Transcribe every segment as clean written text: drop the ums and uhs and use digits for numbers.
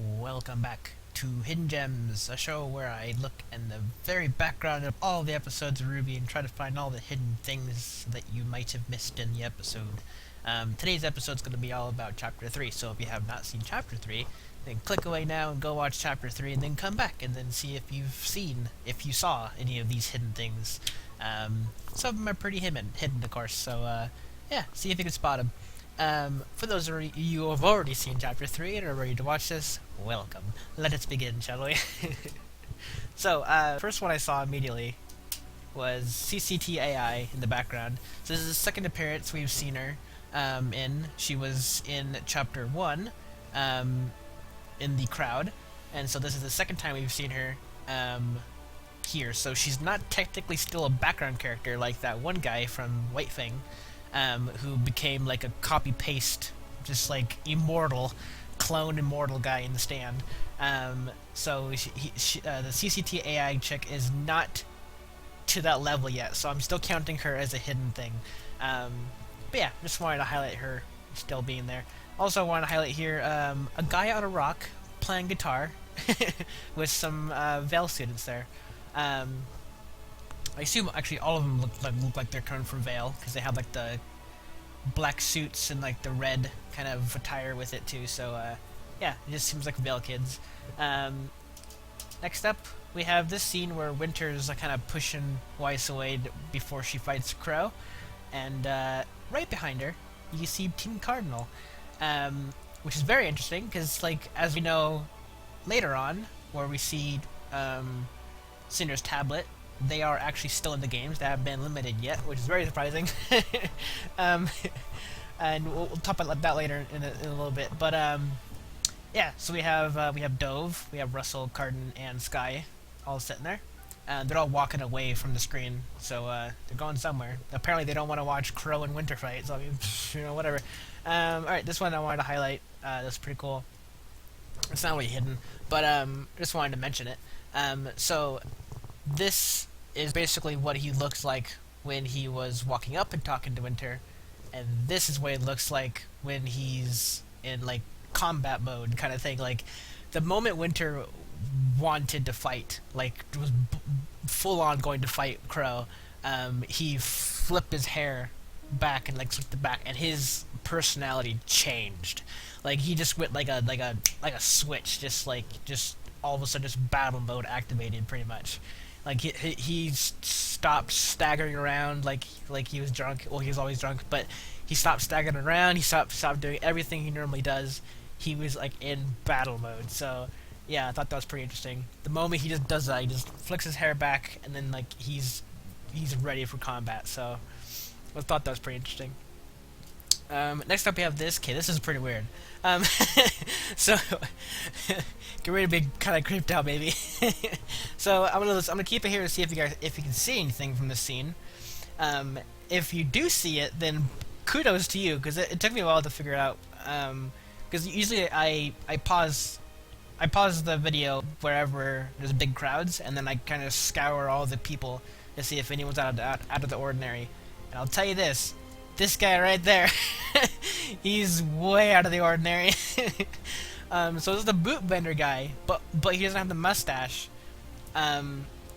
Welcome back to Hidden Gems, a show where I look in the very background of all the episodes of RWBY and try to find all the hidden things that you might have missed in the episode. Today's episode is going to be all about Chapter 3, so if you have not seen Chapter 3, then click away now and go watch Chapter 3 and then come back and then see if you saw any of these hidden things. Some of them are pretty hidden, of course, so yeah, see if you can spot them. For those of you who have already seen Chapter 3 and are ready to watch this, welcome. Let us begin, shall we? So, first one I saw immediately was CCTAI in the background. So this is the second appearance we've seen her in. She was in Chapter 1 in the crowd, and so this is the second time we've seen her here. So she's not technically still a background character like that one guy from White Fang, who became like a copy-paste, just like clone immortal guy in the stand. So the CCT AI chick is not to that level yet, so I'm still counting her as a hidden thing. But yeah, just wanted to highlight her still being there. Also wanted to highlight here a guy on a rock playing guitar with some Veil students there. I assume actually all of them look like they're coming from Veil, because they have like the black suits and like the red kind of attire with it too. So yeah, it just seems like Veil kids. Next up, we have this scene where Winter's kind of pushing Weiss away before she fights Qrow, and right behind her, you see Team Cardinal, which is very interesting because, like, as we know later on, where we see Cinder's tablet, they are actually still in the games. They haven't been limited yet, which is very surprising. And we'll talk about that later in a little bit. But yeah, so we have Dove, we have Russell, Cardin, and Sky all sitting there. They're all walking away from the screen, so they're going somewhere. Apparently, they don't want to watch Qrow and Winter fight. So I mean, whatever. All right, this one I wanted to highlight. That's pretty cool. It's not really hidden, but just wanted to mention it. So this is basically what he looks like when he was walking up and talking to Winter, and this is what it looks like when he's in like combat mode kind of thing. Like the moment Winter wanted to fight, like was full on going to fight Qrow, he flipped his hair back and like slipped it back, and his personality changed. Like he just went like a switch, just all of a sudden just battle mode activated pretty much. Like he stopped staggering around like he was drunk. Well, he was always drunk, but he stopped staggering around. He stopped doing everything he normally does. He was like in battle mode. So yeah, I thought that was pretty interesting. The moment he just does that, he just flicks his hair back, and then like he's ready for combat. So I thought that was pretty interesting. Next up we have this. Okay, this is pretty weird. So get ready to be kind of creeped out, maybe. So I'm gonna keep it here to see if you can see anything from this scene. If you do see it, then kudos to you, because it took me a while to figure it out. Because usually I pause the video wherever there's big crowds, and then I kind of scour all the people to see if anyone's out of the ordinary. And I'll tell you this guy right there, he's way out of the ordinary. So this is the boot bender guy, but he doesn't have the mustache.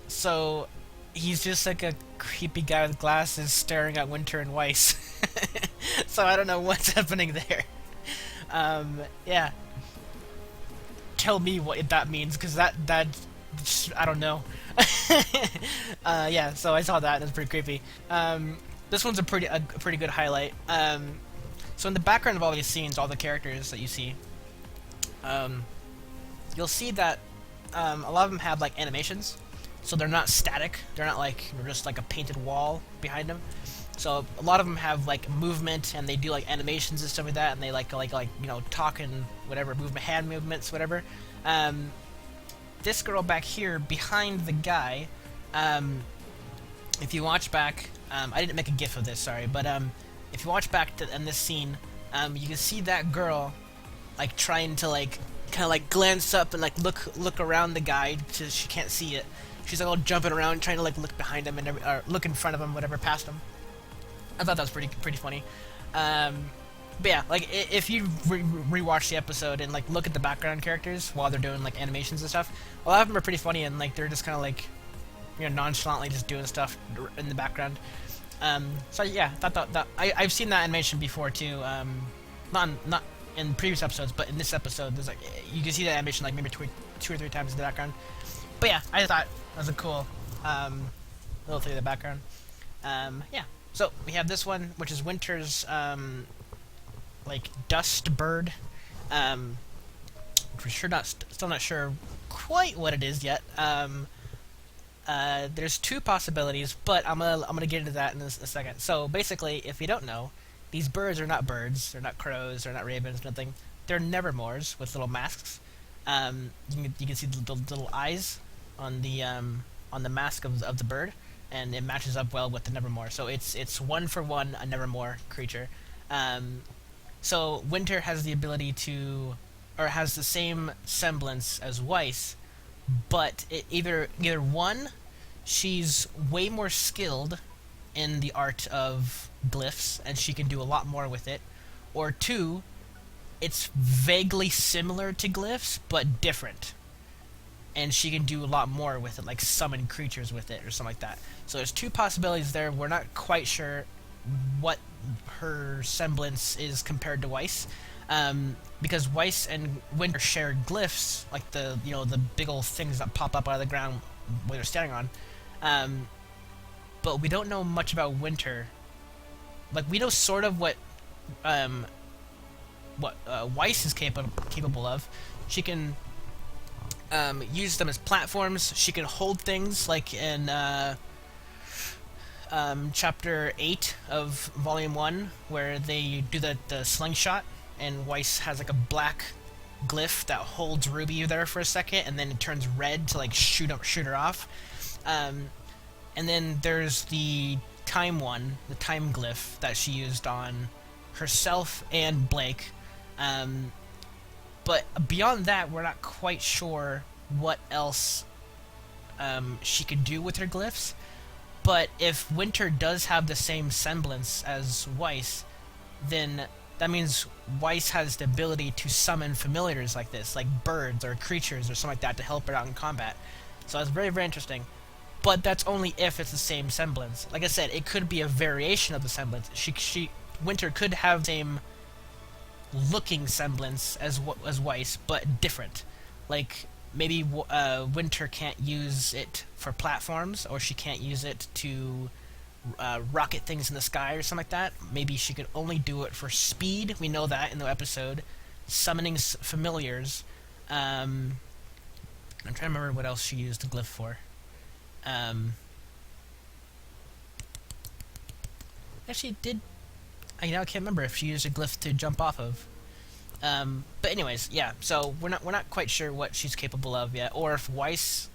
So he's just like a creepy guy with glasses staring at Winter and Weiss. So I don't know what's happening there. Yeah. Tell me what that means, because that I don't know. Yeah, so I saw that, and it's pretty creepy. This one's a pretty good highlight. So in the background of all these scenes, all the characters that you see, you'll see that a lot of them have like animations, so they're not static. They're not like just like a painted wall behind them. So a lot of them have like movement, and they do like animations and stuff like that, and they like talk and whatever, hand movements, whatever. This girl back here behind the guy, if you watch back, I didn't make a gif of this, sorry, but if you watch back in this scene, you can see that girl like trying to like kind of like glance up and like look around the guy till she can't see it. She's like all jumping around trying to like look behind him and or look in front of him, whatever, past him. I thought that was pretty funny. But yeah, like if you rewatch the episode and like look at the background characters while they're doing like animations and stuff, a lot of them are pretty funny and like they're just kind of like, you know, nonchalantly just doing stuff in the background. So yeah, I've seen that animation before too. Not in previous episodes, but in this episode, there's like you can see that animation like maybe two or three times in the background. But yeah, I thought that was a cool little thing in the background. Yeah. So we have this one, which is Winter's like dust bird. For sure, still not sure quite what it is yet. There's two possibilities, but I'm gonna get into that in a second. So basically, if you don't know, these birds are not birds. They're not crows. They're not ravens. Nothing. They're nevermores with little masks. You can see the little eyes on the mask of the bird, and it matches up well with the nevermore. So it's one for one a nevermore creature. So Winter has the ability to, or has the same semblance as Weiss, but either one, she's way more skilled in the art of glyphs, and she can do a lot more with it, or two, it's vaguely similar to glyphs but different, and she can do a lot more with it, like summon creatures with it or something like that. So there's two possibilities there. We're not quite sure what her semblance is compared to Weiss, because Weiss and Winter share glyphs, like the big old things that pop up out of the ground when they're standing on. But we don't know much about Winter. Like we know sort of what Weiss is capable of. She can use them as platforms. She can hold things, like in Chapter 8 of Volume 1, where they do the slingshot, and Weiss has like a black glyph that holds RWBY there for a second, and then it turns red to like shoot her off. And then there's the time one, the time glyph that she used on herself and Blake. But beyond that, we're not quite sure what else she could do with her glyphs. But if Winter does have the same semblance as Weiss, then that means Weiss has the ability to summon familiars like this, like birds or creatures or something like that, to help her out in combat. So it's very, very interesting. But that's only if it's the same semblance. Like I said, it could be a variation of the semblance. Winter could have the same looking semblance as Weiss, but different. Like maybe Winter can't use it for platforms, or she can't use it to rocket things in the sky or something like that. Maybe she could only do it for speed. We know that in the episode. Summoning familiars. I'm trying to remember what else she used the glyph for. Actually, I can't remember if she used a glyph to jump off of. But anyways, yeah. So we're not quite sure what she's capable of yet, or if Weiss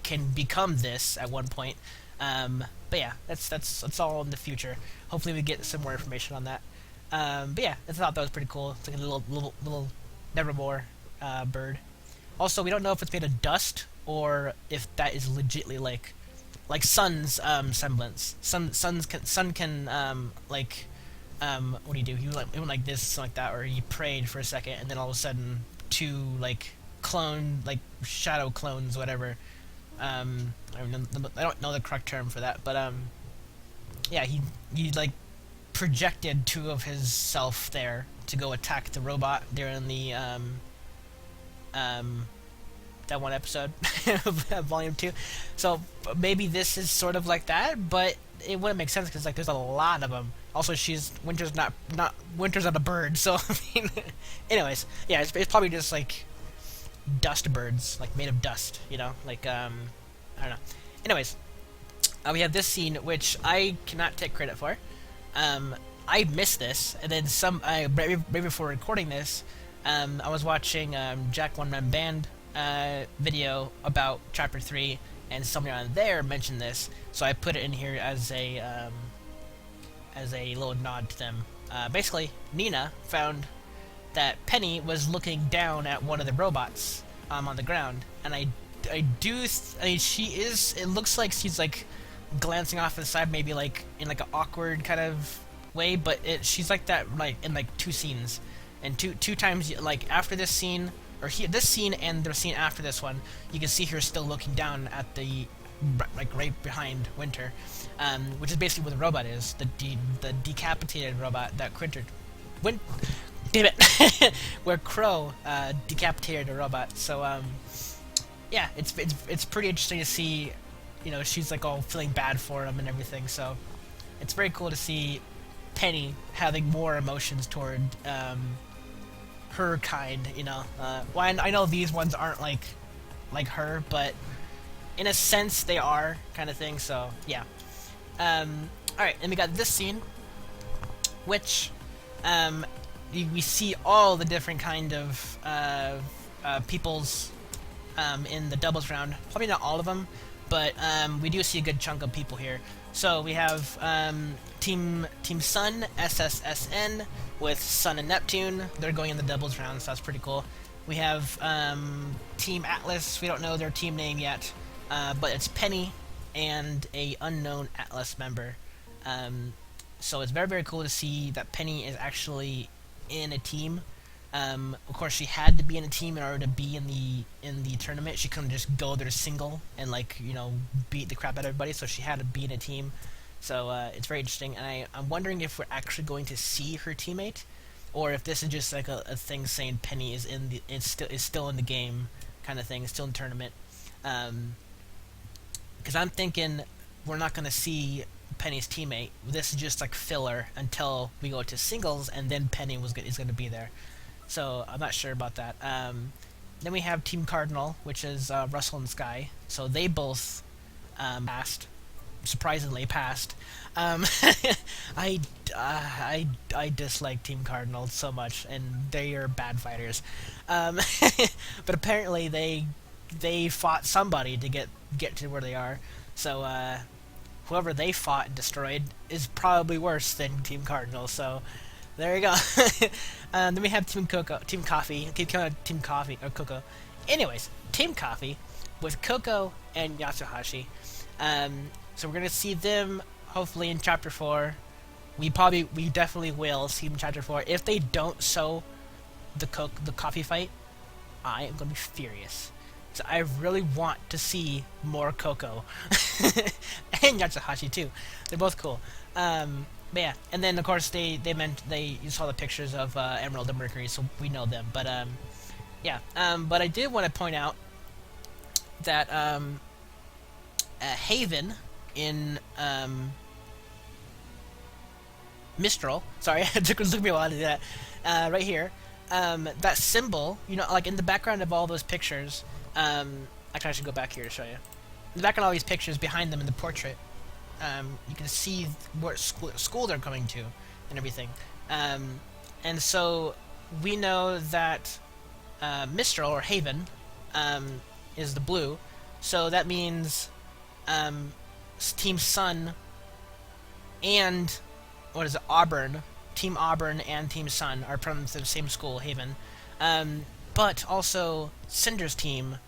can become this at one point. But yeah, that's all in the future. Hopefully, we get some more information on that. But yeah, I thought that was pretty cool. It's like a little nevermore bird. Also, we don't know if it's made of dust or if that is legitly like Sun's semblance. Sun can what do you do? He went like this, something like that, or he prayed for a second, and then all of a sudden, two like shadow clones, whatever. I don't know the correct term for that, but yeah, he like projected two of his self there to go attack the robot during the that one episode of Volume 2. So maybe this is sort of like that, but it wouldn't make sense because like there's a lot of them. Also, Winter's not a bird, so I mean, anyways, yeah, it's probably just like dust birds, like made of dust, like I don't know. Anyways, we have this scene which I cannot take credit for. I missed this, and then right before recording this, I was watching Jack One Man Band video about Chapter 3, and somebody on there mentioned this, so I put it in here as a little nod to them. Basically, Nina found that Penny was looking down at one of the robots on the ground, and I mean, she is. It looks like she's like glancing off to the side, maybe like in like an awkward kind of way, but she's like that like in like two scenes, and two times like after this scene this scene and the scene after this one, you can see her still looking down at the like right behind Winter, which is basically where the robot is, the decapitated robot that damn it, where Qrow decapitated a robot. So yeah, it's pretty interesting to see. You know, she's like all feeling bad for him and everything. So it's very cool to see Penny having more emotions toward her kind. You know, well, I know these ones aren't like her, but in a sense they are, kind of thing. So yeah. All right, and we got this scene, which we see all the different kind of peoples in the doubles round. Probably not all of them, but we do see a good chunk of people here. So we have Team Sun, SSSN, with Sun and Neptune. They're going in the doubles round, so that's pretty cool. We have Team Atlas. We don't know their team name yet, but it's Penny and a unknown Atlas member. So it's very, very cool to see that Penny is actually in a team. Of course, she had to be in a team in order to be in the tournament. She couldn't just go there single and, like, you know, beat the crap out of everybody. So she had to be in a team. So it's very interesting, and I'm wondering if we're actually going to see her teammate, or if this is just like a thing saying Penny is still in the game, kind of thing, still in the tournament. Because I'm thinking we're not going to see Penny's teammate. This is just like filler until we go to singles, and then Penny is going to be there. So I'm not sure about that. Then we have Team Cardinal, which is Russell and Sky. So they both passed. Surprisingly passed. I dislike Team Cardinal so much, and they are bad fighters. But apparently they fought somebody to get to where they are. So whoever they fought and destroyed is probably worse than Team Cardinal. So there you go. Then we have Team Coffee, or Coco. Anyways, Team Coffee with Coco and Yatsuhashi. So we're gonna see them hopefully in Chapter 4. We definitely will see them in Chapter 4. If they don't show the coffee fight, I am gonna be furious. So I really want to see more Coco and Yatsuhashi too. They're both cool. But yeah, and then of course you saw the pictures of Emerald and Mercury, so we know them. But yeah. But I did want to point out that Haven in Mistral. Sorry, it took me a while to do that. Right here, that symbol, you know, like in the background of all those pictures. Actually, I should go back here to show you. In the background of all these pictures, behind them in the portrait, you can see what school they're going to and everything. And so we know that Mistral, or Haven, is the blue. So that means Team Sun and Auburn, Team Auburn and Team Sun are from the same school, Haven. But also Cinder's team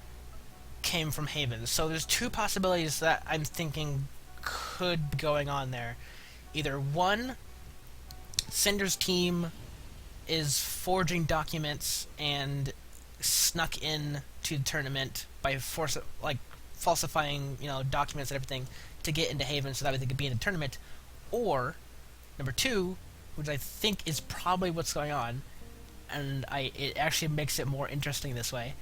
came from Haven. So there's two possibilities that I'm thinking could be going on there. Either one, Cinder's team is forging documents and snuck in to the tournament by falsifying, you know, documents and everything to get into Haven, so that way they could be in the tournament. Or number two, which I think is probably what's going on, and it actually makes it more interesting this way.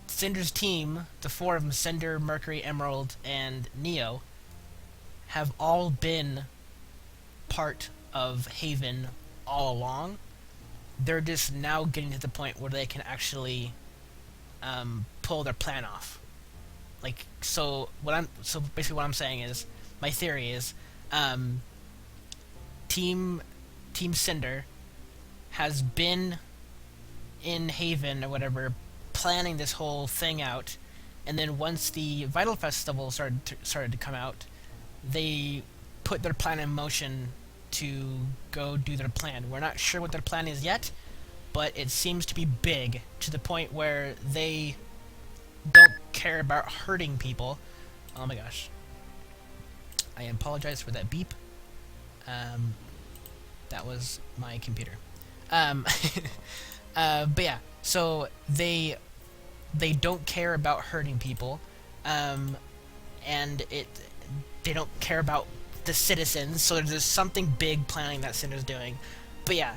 Cinder's team, the four of them, Cinder, Mercury, Emerald, and Neo, have all been part of Haven all along. They're just now getting to the point where they can actually pull their plan off. Like, so basically what I'm saying is, my theory is, Team Cinder has been in Haven or whatever, planning this whole thing out, and then once the Vital Festival started to come out, they put their plan in motion to go do their plan. We're not sure what their plan is yet, but it seems to be big, to the point where they don't care about hurting people. Oh my gosh. I apologize for that beep. That was my computer. Um, but yeah, so they don't care about hurting people, and they don't care about the citizens. So there's something big planning that Cinder's doing. But yeah,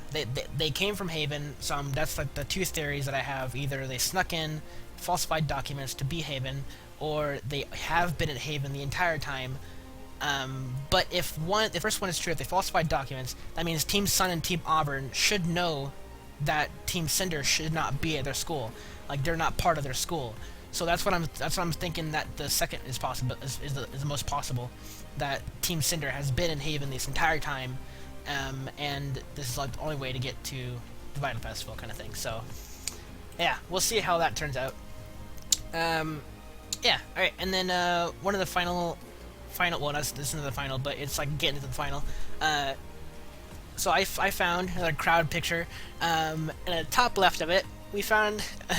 they came from Haven. So that's like the two theories that I have. Either they snuck in falsified documents to be Haven, or they have been at Haven the entire time. But if the first one is true, if they falsified documents, that means Team Sun and Team Auburn should know that Team Cinder should not be at their school. Like, they're not part of their school. So that's what I'm thinking, that the second is possible, is the most possible, that Team Cinder has been in Haven this entire time, and this is like the only way to get to the Vital Festival kind of thing. So yeah, we'll see how that turns out. Yeah, all right, and then one of the final, well, this isn't the final, but it's like getting to the final. So I found another crowd picture, and at the top left of it,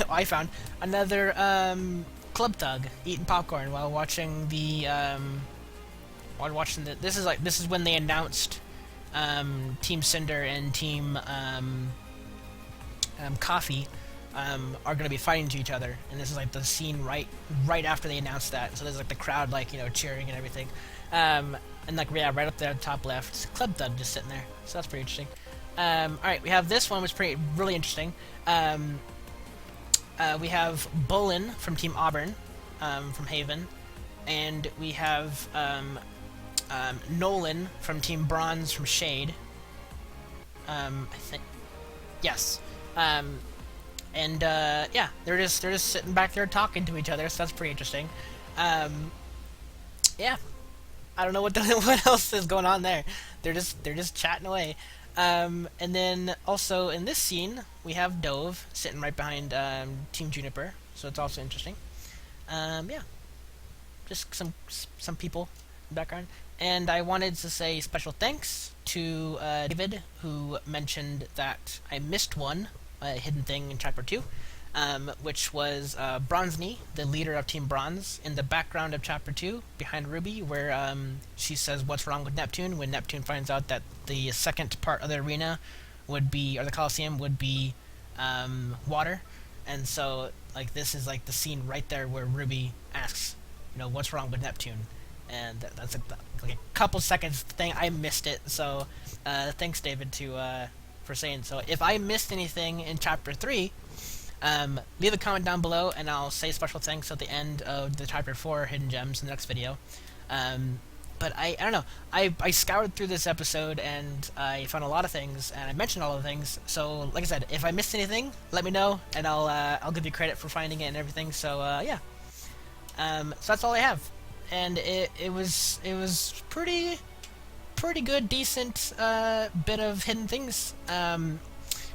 I found another club thug eating popcorn while watching the this is when they announced Team Cinder and Team Coffee are going to be fighting to each other, and this is like the scene right after they announced that. So there's like the crowd, like, you know, cheering and everything, and like, yeah, right up there top left, club thug just sitting there. So that's pretty interesting. Alright, we have this one, which is really interesting. We have Bolin from Team Auburn, from Haven, and we have Nolan from Team Bronze from Shade. I think, yes. And yeah, they're just sitting back there talking to each other, so that's pretty interesting. Yeah, I don't know what else is going on there. They're just chatting away. And then also in this scene we have Dove sitting right behind Team Juniper, so it's also interesting. Yeah, just some people in the background. And I wanted to say special thanks to David, who mentioned that I missed one hidden thing in Chapter 2, which was Bronzeny, the leader of Team Bronze, in the background of Chapter 2, behind RWBY, where she says what's wrong with Neptune, when Neptune finds out that the second part of the arena would be, or the Coliseum would be, water. And so, like, this is like the scene right there where RWBY asks, you know, what's wrong with Neptune? And that's like a couple seconds thing. I missed it, so thanks, David, for saying so. If I missed anything in Chapter 3, leave a comment down below, and I'll say special thanks at the end of the Chapter 4 Hidden Gems in the next video. But I don't know. I scoured through this episode, and I found a lot of things, and I mentioned all the things. So, like I said, if I missed anything, let me know, and I'll give you credit for finding it and everything. So yeah. So that's all I have, and it was pretty good, decent bit of hidden things.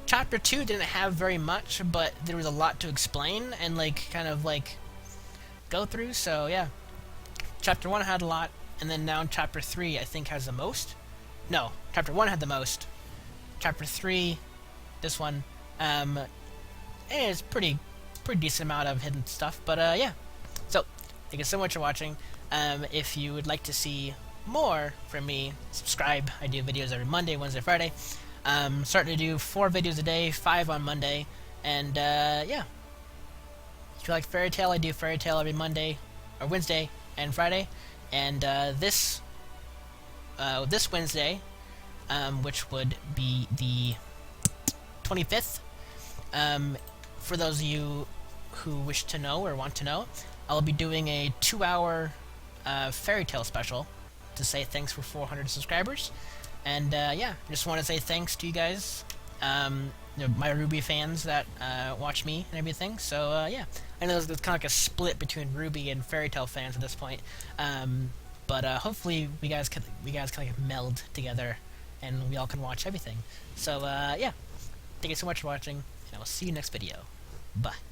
Chapter 2 didn't have very much, but there was a lot to explain and, like, kind of, like, go through, so yeah. Chapter 1 had a lot, and then now Chapter 3, I think, has the most. No, Chapter 1 had the most. Chapter 3, this one, it's pretty decent amount of hidden stuff, but yeah. So, thank you so much for watching. If you would like to see more from me, subscribe. I do videos every Monday, Wednesday, Friday. Starting to do 4 videos a day, 5 on Monday, and yeah. If you like Fairy Tail, I do Fairy Tail every Monday, or Wednesday, and Friday. And this Wednesday, which would be the 25th, for those of you who wish to know or want to know, I'll be doing a 2-hour Fairy Tail special to say thanks for 400 subscribers. And yeah, just want to say thanks to you guys, my RWBY fans that watch me and everything. So yeah, I know there's kind of like a split between RWBY and Fairy Tail fans at this point, but hopefully we guys can like meld together, and we all can watch everything. So yeah, thank you so much for watching, and I will see you next video. Bye.